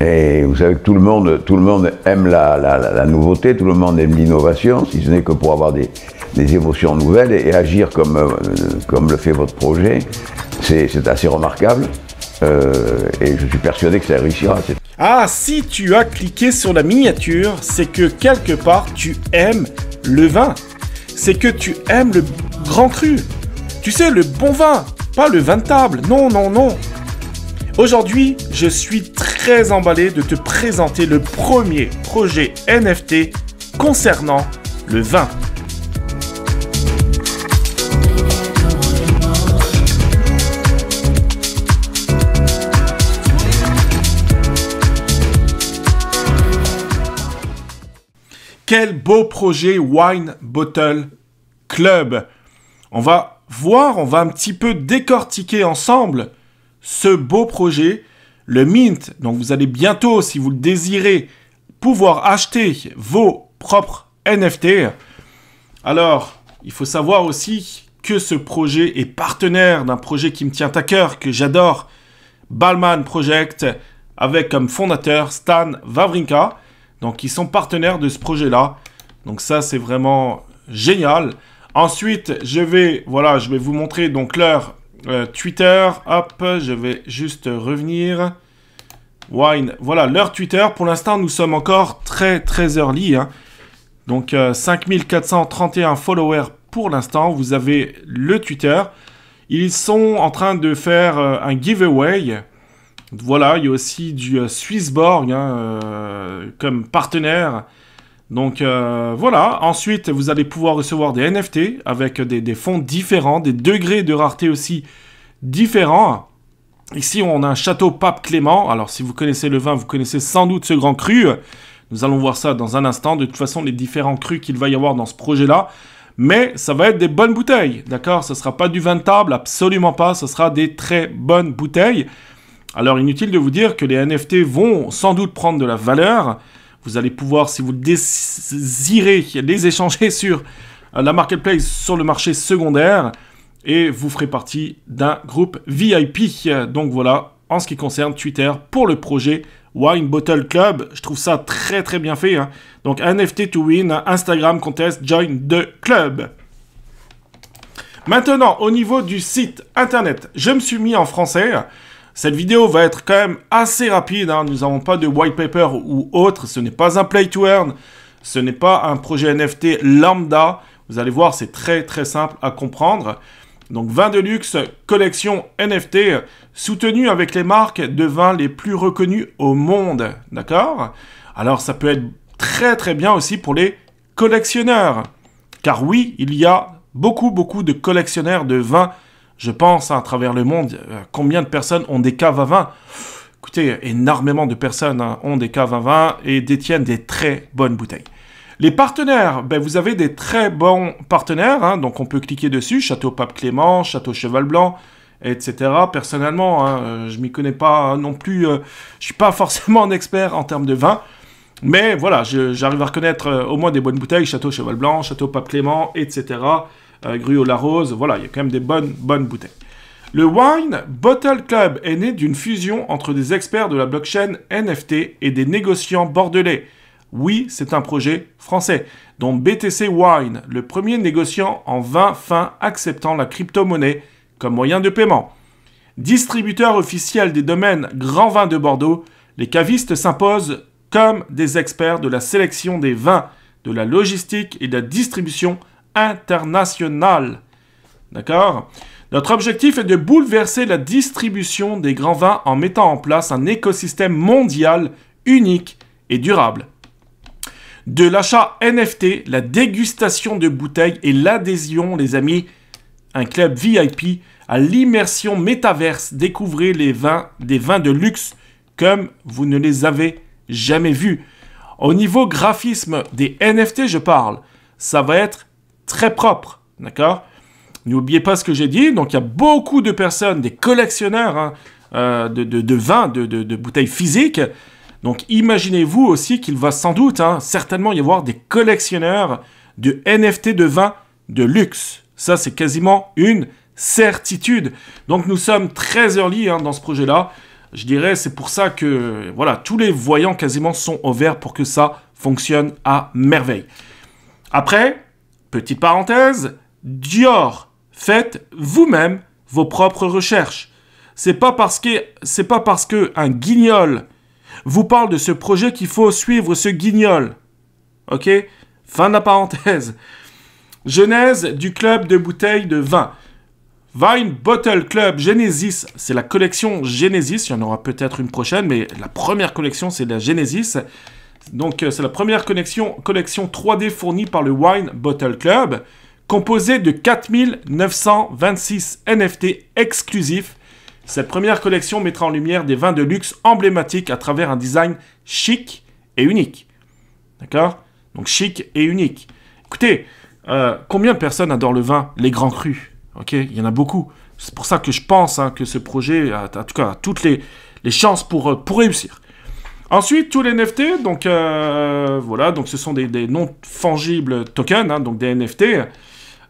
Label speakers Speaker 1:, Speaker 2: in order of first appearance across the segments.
Speaker 1: Et vous savez que tout le monde aime la nouveauté, tout le monde aime l'innovation, si ce n'est que pour avoir des émotions nouvelles et agir comme le fait votre projet, c'est assez remarquable. Et je suis persuadé que ça réussira.
Speaker 2: Ah, si tu as cliqué sur la miniature, c'est que quelque part tu aimes le vin. C'est que tu aimes le grand cru. Tu sais, le bon vin, pas le vin de table. Non, non, non. Aujourd'hui, je suis très emballé de te présenter le premier projet NFT concernant le vin. Quel beau projet Wine Bottle Club. On va voir, on va un petit peu décortiquer ensemble ce beau projet, le Mint. Donc vous allez bientôt, si vous le désirez, pouvoir acheter vos propres NFT. Alors, il faut savoir aussi que ce projet est partenaire d'un projet qui me tient à cœur, que j'adore, Balman Project, avec comme fondateur Stan Wawrinka. Donc, ils sont partenaires de ce projet-là. Donc, ça, c'est vraiment génial. Ensuite, je vais vous montrer donc leur Twitter. Hop, je vais juste revenir. Wine, voilà, leur Twitter. Pour l'instant, nous sommes encore très, très early. Hein. Donc, 5431 followers pour l'instant. Vous avez le Twitter. Ils sont en train de faire un giveaway. Voilà, il y a aussi du Swissborg comme partenaire. Donc voilà, ensuite vous allez pouvoir recevoir des NFT avec des fonds différents, des degrés de rareté aussi différents. Ici on a un château Pape Clément. Alors si vous connaissez le vin, vous connaissez sans doute ce grand cru. Nous allons voir ça dans un instant. De toute façon, les différents crus qu'il va y avoir dans ce projet-là. Mais ça va être des bonnes bouteilles, d'accord? Ce ne sera pas du vin de table, absolument pas. Ce sera des très bonnes bouteilles. Alors, inutile de vous dire que les NFT vont sans doute prendre de la valeur. Vous allez pouvoir, si vous le désirez, les échanger sur la marketplace, sur le marché secondaire. Et vous ferez partie d'un groupe VIP. Donc voilà, en ce qui concerne Twitter, pour le projet Wine Bottle Club. Je trouve ça très très bien fait. Hein. Donc NFT to win, Instagram contest, join the club. Maintenant, au niveau du site internet, je me suis mis en français. Cette vidéo va être quand même assez rapide, hein. Nous n'avons pas de white paper ou autre, ce n'est pas un play to earn, ce n'est pas un projet NFT lambda. Vous allez voir, c'est très très simple à comprendre. Donc vin de luxe, collection NFT, soutenu avec les marques de vin les plus reconnues au monde, d'accord? Alors ça peut être très très bien aussi pour les collectionneurs, car oui, il y a beaucoup de collectionneurs de vins. Je pense à travers le monde, combien de personnes ont des caves à vin? Écoutez, énormément de personnes ont des caves à vin et détiennent des très bonnes bouteilles. Les partenaires, vous avez des très bons partenaires, hein, donc on peut cliquer dessus, Château Pape Clément, Château Cheval Blanc, etc. Personnellement, je m'y connais pas non plus, je suis pas forcément un expert en termes de vin, mais voilà, j'arrive à reconnaître au moins des bonnes bouteilles, Château Cheval Blanc, Château Pape Clément, etc. Gruau-Larose, voilà, il y a quand même des bonnes bouteilles. Le Wine Bottle Club est né d'une fusion entre des experts de la blockchain NFT et des négociants bordelais. Oui, c'est un projet français, dont BTC Wine, le premier négociant en vin fin acceptant la crypto-monnaie comme moyen de paiement. Distributeur officiel des domaines Grand Vin de Bordeaux, les cavistes s'imposent comme des experts de la sélection des vins, de la logistique et de la distribution internationale. D'accord? Notre objectif est de bouleverser la distribution des grands vins en mettant en place un écosystème mondial unique et durable. De l'achat NFT, la dégustation de bouteilles et l'adhésion, les amis, un club VIP à l'immersion métaverse. Découvrez des vins de luxe comme vous ne les avez jamais vus. Au niveau graphisme des NFT, je parle, ça va être très propre, d'accord? N'oubliez pas ce que j'ai dit. Donc, il y a beaucoup de personnes, des collectionneurs de vins, de bouteilles physiques. Donc, imaginez-vous aussi qu'il va sans doute, certainement y avoir des collectionneurs de NFT de vins de luxe. Ça, c'est quasiment une certitude. Donc, nous sommes très early dans ce projet-là. Je dirais, c'est pour ça que, voilà, tous les voyants quasiment sont au vert pour que ça fonctionne à merveille. Après, petite parenthèse, Dior, faites vous-même vos propres recherches. C'est pas parce que un guignol vous parle de ce projet qu'il faut suivre ce guignol. Ok? Fin de la parenthèse. Genèse du club de bouteilles de vin. Wine Bottle Club Genesis, c'est la collection Genesis. Il y en aura peut-être une prochaine, mais la première collection, c'est la Genesis. Donc, c'est la première collection 3D fournie par le Wine Bottle Club, composée de 4926 NFT exclusifs. Cette première collection mettra en lumière des vins de luxe emblématiques à travers un design chic et unique. D'accord? Donc, chic et unique. Écoutez, combien de personnes adorent le vin, les grands crus? Ok, il y en a beaucoup. C'est pour ça que je pense que ce projet a, en tout cas, toutes les chances pour réussir. Ensuite, tous les NFT, donc voilà, donc ce sont des non-fungibles tokens, donc des NFT.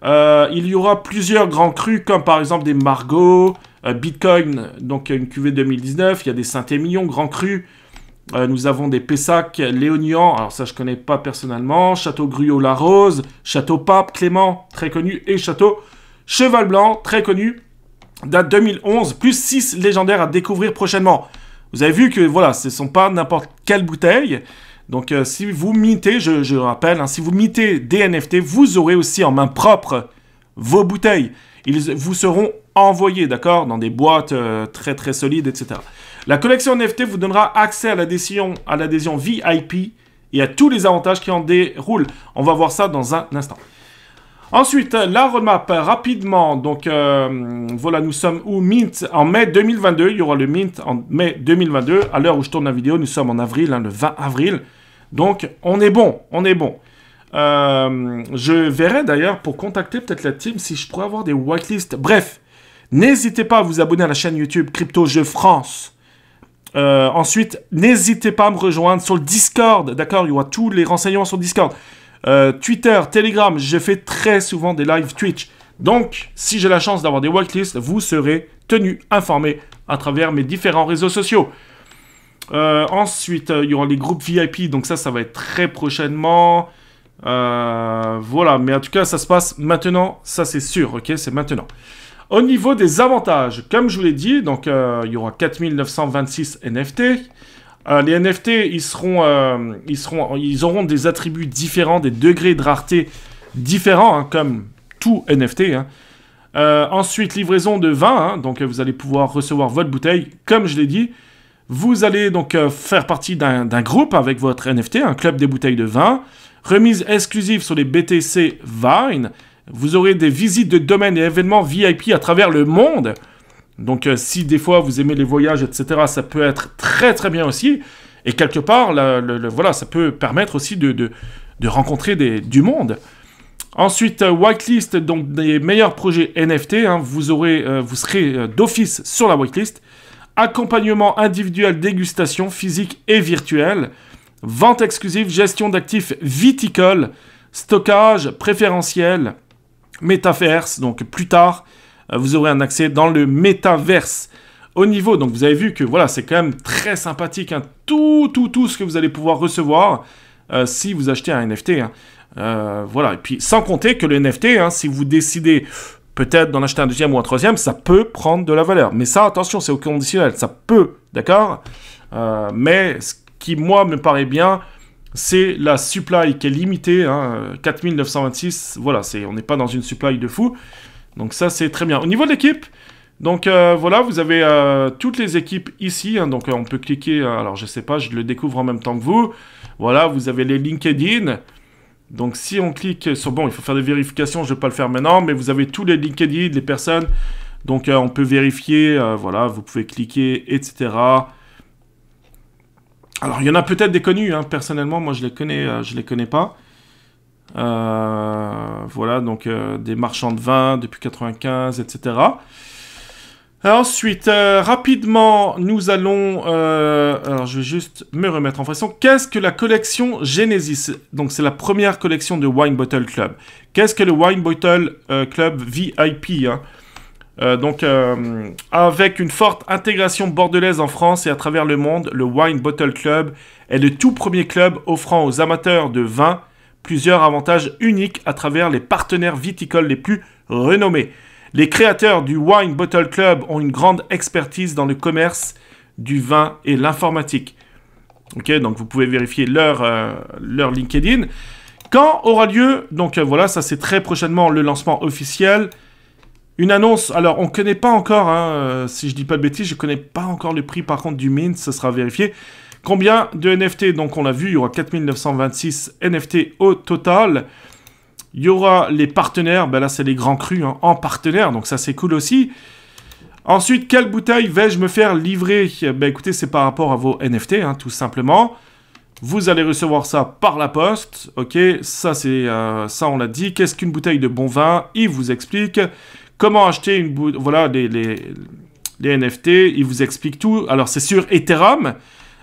Speaker 2: Il y aura plusieurs grands crus, comme par exemple des Margot, Bitcoin, donc une cuvée 2019, il y a des Saint-Émilion, grands crus. Nous avons des Pessac, Léognan, alors ça je connais pas personnellement, Château Gruau-la-Rose, Château Pape, Clément, très connu, et Château Cheval Blanc, très connu, date 2011, plus 6 légendaires à découvrir prochainement. Vous avez vu que, voilà, ce ne sont pas n'importe quelle bouteille. Donc, si vous mintez, je rappelle, si vous mintez des NFT, vous aurez aussi en main propre vos bouteilles. Ils vous seront envoyés, d'accord, dans des boîtes très très solides, etc. La collection NFT vous donnera accès à l'adhésion VIP et à tous les avantages qui en déroulent. On va voir ça dans un instant. Ensuite, la roadmap, rapidement, donc voilà, nous sommes mint en mai 2022, il y aura le mint en mai 2022, à l'heure où je tourne la vidéo, nous sommes en avril, le 20 avril, donc on est bon, on est bon. Je verrai d'ailleurs pour contacter peut-être la team si je pourrais avoir des whitelists, bref, n'hésitez pas à vous abonner à la chaîne YouTube Crypto Jeux France. Ensuite, n'hésitez pas à me rejoindre sur le Discord, d'accord, il y aura tous les renseignements sur le Discord. Twitter, Telegram, je fais très souvent des live Twitch. Donc, si j'ai la chance d'avoir des whitelists, vous serez tenus informés à travers mes différents réseaux sociaux. Ensuite, il y aura les groupes VIP, donc ça va être très prochainement. Voilà, mais en tout cas, ça se passe maintenant, ça c'est sûr, ok, c'est maintenant. Au niveau des avantages, comme je vous l'ai dit, donc il y aura 4926 NFT. Les NFT, ils auront des attributs différents, des degrés de rareté différents, comme tout NFT. Ensuite, livraison de vin, donc vous allez pouvoir recevoir votre bouteille. Comme je l'ai dit, vous allez donc faire partie d'un groupe avec votre NFT, un club des bouteilles de vin. Remise exclusive sur les BTC Vine. Vous aurez des visites de domaines et événements VIP à travers le monde. Donc, si des fois vous aimez les voyages, etc., ça peut être très très bien aussi. Et quelque part, voilà, ça peut permettre aussi de rencontrer du monde. Ensuite, whitelist, donc des meilleurs projets NFT. Vous serez d'office sur la whitelist. Accompagnement individuel, dégustation physique et virtuelle. Vente exclusive, gestion d'actifs viticoles. Stockage préférentiel. Metaverse, donc plus tard. Vous aurez un accès dans le métaverse. Au niveau, donc vous avez vu que voilà, c'est quand même très sympathique, tout ce que vous allez pouvoir recevoir si vous achetez un NFT. Voilà, et puis sans compter que le NFT, si vous décidez peut-être d'en acheter un deuxième ou un troisième, ça peut prendre de la valeur. Mais ça, attention, c'est au conditionnel, ça peut, d'accord. Mais ce qui, moi, me paraît bien, c'est la supply qui est limitée, 4926, voilà, on n'est pas dans une supply de fou. Donc ça, c'est très bien. Au niveau de l'équipe, donc voilà, vous avez toutes les équipes ici. Donc on peut cliquer, alors je sais pas, je le découvre en même temps que vous. Voilà, vous avez les LinkedIn. Donc si on clique sur... Bon, il faut faire des vérifications, je ne vais pas le faire maintenant, mais vous avez tous les LinkedIn, les personnes. Donc on peut vérifier, voilà, vous pouvez cliquer, etc. Alors il y en a peut-être des connus, personnellement, moi je les connais pas. Voilà, donc des marchands de vin depuis 95, etc. Ensuite, rapidement, nous allons... alors, je vais juste me remettre en façon. Qu'est-ce que la collection Genesis? Donc, c'est la première collection de Wine Bottle Club. Qu'est-ce que le Wine Bottle Club VIP Avec une forte intégration bordelaise en France et à travers le monde, le Wine Bottle Club est le tout premier club offrant aux amateurs de vin plusieurs avantages uniques à travers les partenaires viticoles les plus renommés. Les créateurs du Wine Bottle Club ont une grande expertise dans le commerce du vin et l'informatique. Ok, donc vous pouvez vérifier leur LinkedIn. Quand aura lieu, donc voilà, ça c'est très prochainement le lancement officiel. Une annonce, alors on ne connaît pas encore, si je dis pas de bêtises, je ne connais pas encore le prix par contre du mint, ça sera vérifié. Combien de NFT, donc on l'a vu, il y aura 4926 NFT au total. Il y aura les partenaires, ben là c'est les grands crus en partenaire, donc ça c'est cool aussi. Ensuite, quelle bouteille vais-je me faire livrer? Ben écoutez, c'est par rapport à vos NFT, tout simplement. Vous allez recevoir ça par la poste, ok, ça c'est ça on l'a dit. Qu'est-ce qu'une bouteille de bon vin? Il vous explique. Comment acheter une bouteille, voilà, les NFT, il vous explique tout. Alors, c'est sur Ethereum.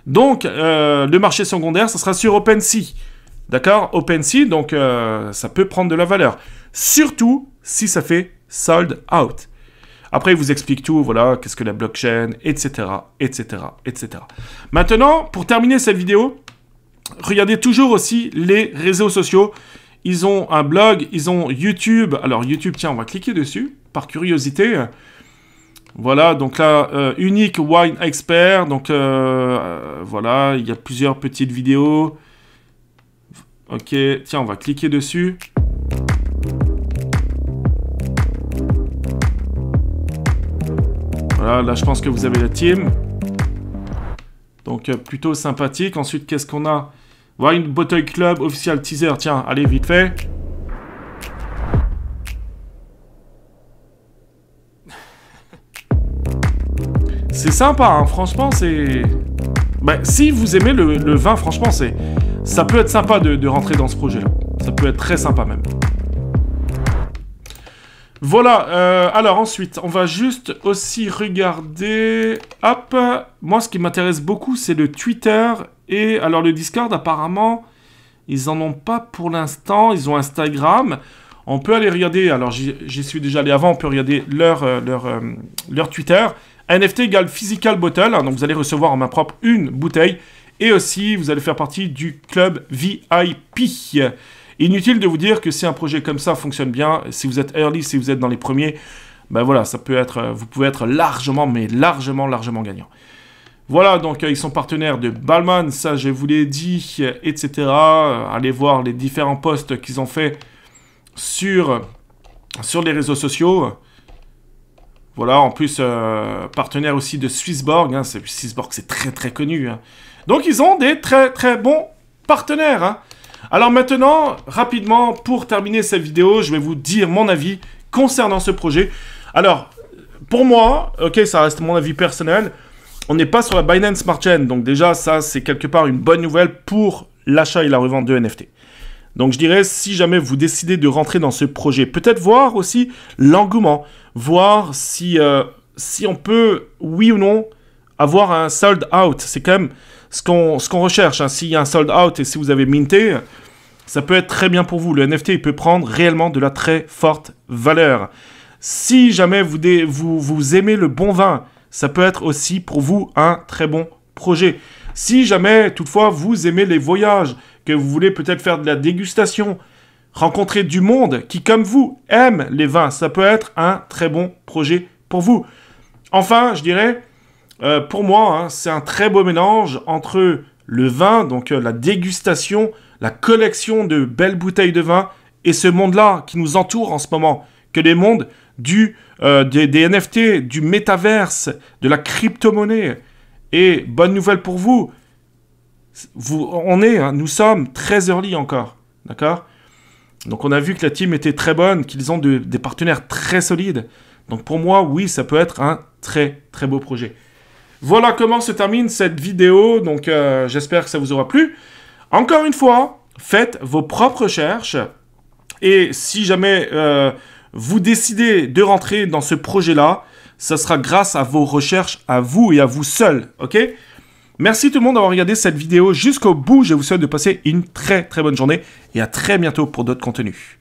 Speaker 2: Donc, le marché secondaire, ça sera sur OpenSea. D'accord? OpenSea, donc, ça peut prendre de la valeur. Surtout si ça fait sold out. Après, il vous explique tout, voilà, qu'est-ce que la blockchain, etc., etc., etc. Maintenant, pour terminer cette vidéo, regardez toujours aussi les réseaux sociaux. Ils ont un blog, ils ont YouTube. Alors, YouTube, tiens, on va cliquer dessus, par curiosité. Voilà, donc là, Unique Wine Expert. Donc, voilà, il y a plusieurs petites vidéos. Ok, tiens, on va cliquer dessus. Voilà, là, je pense que vous avez la team. Donc, plutôt sympathique. Ensuite, qu'est-ce qu'on a? Wine Bottle Club, official teaser. Tiens, allez, vite fait. C'est sympa, franchement, c'est... Ben, si vous aimez le vin, franchement, ça peut être sympa de rentrer dans ce projet-là. Ça peut être très sympa, même. Voilà, alors ensuite, on va juste aussi regarder... Hop, moi, ce qui m'intéresse beaucoup, c'est le Twitter... Et alors le Discord, apparemment, ils en ont pas pour l'instant. Ils ont Instagram. On peut aller regarder, alors j'y suis déjà allé avant, on peut regarder leur Twitter. NFT égale Physical Bottle, donc vous allez recevoir en main propre une bouteille. Et aussi, vous allez faire partie du club VIP. Inutile de vous dire que si un projet comme ça fonctionne bien, si vous êtes early, si vous êtes dans les premiers, ben voilà, ça peut être, vous pouvez être largement, mais largement gagnant. Voilà, donc ils sont partenaires de Balmain, ça je vous l'ai dit, etc. Allez voir les différents posts qu'ils ont fait sur les réseaux sociaux. Voilà, en plus, partenaire aussi de Swissborg. Swissborg, c'est très connu. Donc, ils ont des très bons partenaires. Alors maintenant, rapidement, pour terminer cette vidéo, je vais vous dire mon avis concernant ce projet. Alors, pour moi, ok, ça reste mon avis personnel. On n'est pas sur la Binance Smart Chain, donc déjà, ça, c'est quelque part une bonne nouvelle pour l'achat et la revente de NFT. Donc, je dirais, si jamais vous décidez de rentrer dans ce projet, peut-être voir aussi l'engouement, voir si on peut, oui ou non, avoir un sold out. C'est quand même ce qu'on recherche. S'il y a un sold out et si vous avez minté, ça peut être très bien pour vous. Le NFT, il peut prendre réellement de la très forte valeur. Si jamais vous aimez le bon vin, ça peut être aussi pour vous un très bon projet. Si jamais, toutefois, vous aimez les voyages, que vous voulez peut-être faire de la dégustation, rencontrer du monde qui, comme vous, aime les vins, ça peut être un très bon projet pour vous. Enfin, je dirais, pour moi, c'est un très beau mélange entre le vin, donc la dégustation, la collection de belles bouteilles de vin, et ce monde-là qui nous entoure en ce moment, que les mondes des NFT, du métaverse, de la crypto-monnaie. Et bonne nouvelle pour vous, nous sommes très early encore, d'accord? Donc on a vu que la team était très bonne, qu'ils ont des partenaires très solides. Donc pour moi, oui, ça peut être un très beau projet. Voilà comment se termine cette vidéo, donc j'espère que ça vous aura plu. Encore une fois, faites vos propres recherches, et si jamais vous décidez de rentrer dans ce projet-là, ça sera grâce à vos recherches, à vous et à vous seuls, ok? Merci tout le monde d'avoir regardé cette vidéo jusqu'au bout. Je vous souhaite de passer une très bonne journée et à très bientôt pour d'autres contenus.